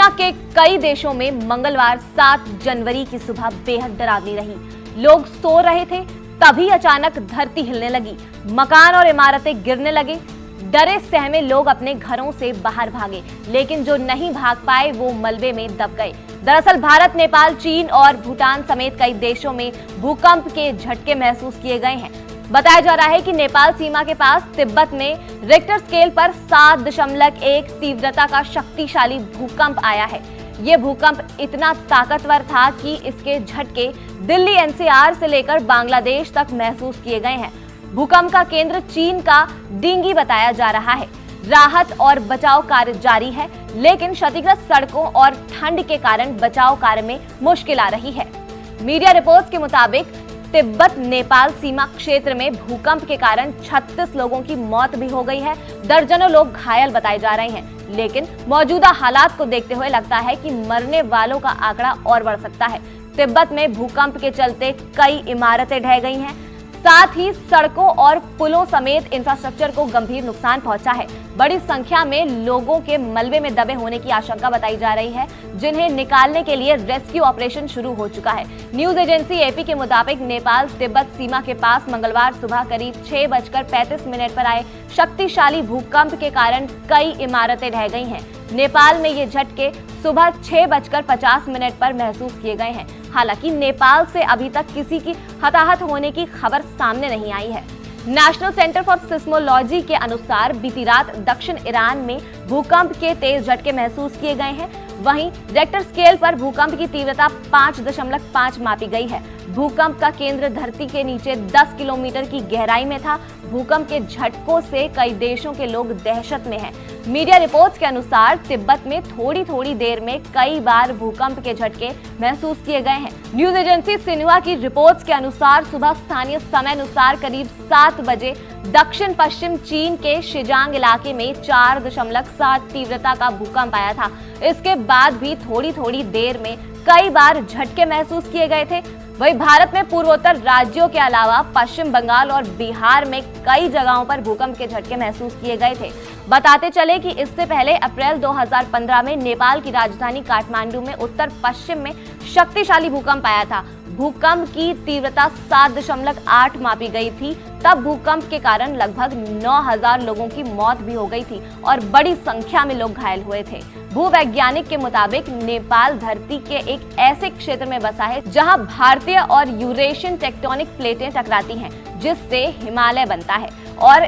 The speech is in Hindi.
दुनिया के कई देशों में मंगलवार 7 जनवरी की सुबह बेहद डरावनी रही। लोग सो रहे थे, तभी अचानक धरती हिलने लगी, मकान और इमारतें गिरने लगे। डरे सहमे लोग अपने घरों से बाहर भागे, लेकिन जो नहीं भाग पाए वो मलबे में दब गए। दरअसल भारत, नेपाल, चीन और भूटान समेत कई देशों में भूकंप के झटके महसूस किए गए हैं। बताया जा रहा है कि नेपाल सीमा के पास तिब्बत में रिक्टर स्केल पर 7.1 तीव्रता का शक्तिशाली भूकंप आया है। ये भूकंप इतना ताकतवर था कि इसके झटके दिल्ली एनसीआर से लेकर बांग्लादेश तक महसूस किए गए हैं। भूकंप का केंद्र चीन का डिंगी बताया जा रहा है। राहत और बचाव कार्य जारी है, लेकिन क्षतिग्रस्त सड़कों और ठंड के कारण बचाव कार्य में मुश्किल आ रही है। मीडिया रिपोर्ट्स के मुताबिक तिब्बत नेपाल सीमा क्षेत्र में भूकंप के कारण 36 लोगों की मौत भी हो गई है। दर्जनों लोग घायल बताए जा रहे हैं, लेकिन मौजूदा हालात को देखते हुए लगता है कि मरने वालों का आंकड़ा और बढ़ सकता है। तिब्बत में भूकंप के चलते कई इमारतें ढह गई हैं, साथ ही सड़कों और पुलों समेत इंफ्रास्ट्रक्चर को गंभीर नुकसान पहुंचा है। बड़ी संख्या में लोगों के मलबे में दबे होने की आशंका बताई जा रही है, जिन्हें निकालने के लिए रेस्क्यू ऑपरेशन शुरू हो चुका है। न्यूज एजेंसी एपी के मुताबिक नेपाल तिब्बत सीमा के पास मंगलवार सुबह करीब 6:35 पर आए शक्तिशाली भूकंप के कारण कई इमारतें ढह गई हैं। नेपाल में ये झटके सुबह 6:50 पर महसूस किए गए हैं। हालांकि नेपाल से अभी तक किसी की हताहत होने की खबर सामने नहीं आई है। नेशनल सेंटर फॉर सिस्मोलॉजी के अनुसार बीती रात दक्षिण ईरान में भूकंप के तेज झटके महसूस किए गए हैं। वहीं रिक्टर स्केल पर भूकंप की तीव्रता 5.5 मापी गई है। भूकंप का केंद्र धरती के नीचे 10 किलोमीटर की गहराई में था। भूकंप के झटकों से कई देशों के लोग दहशत में हैं। मीडिया रिपोर्ट्स के अनुसार तिब्बत में थोड़ी देर में कई बार भूकंप के झटके महसूस किए गए हैं। न्यूज एजेंसी सिन्हुआ की रिपोर्ट्स के अनुसार सुबह स्थानीय समय अनुसार करीब 7 बजे दक्षिण पश्चिम चीन के शिजांग इलाके में 4.7 तीव्रता का भूकंप आया था। इसके बाद भी थोड़ी देर में कई बार झटके महसूस किए गए थे। वहीं भारत में पूर्वोत्तर राज्यों के अलावा पश्चिम बंगाल और बिहार में कई जगहों पर भूकंप के झटके महसूस किए गए थे। बताते चले कि इससे पहले अप्रैल 2015 में नेपाल की राजधानी काठमांडू में उत्तर पश्चिम में शक्तिशाली भूकंप आया था। भूकंप की तीव्रता 7.8 मापी गई थी। तब भूकंप के कारण लगभग 9,000 लोगों की मौत भी हो गई थी और बड़ी संख्या में लोग घायल हुए थे। भूवैज्ञानिक के मुताबिक नेपाल धरती के एक ऐसे क्षेत्र में बसा है जहां भारतीय और यूरेशियन टेक्टोनिक प्लेटें टकराती हैं, जिससे हिमालय बनता है और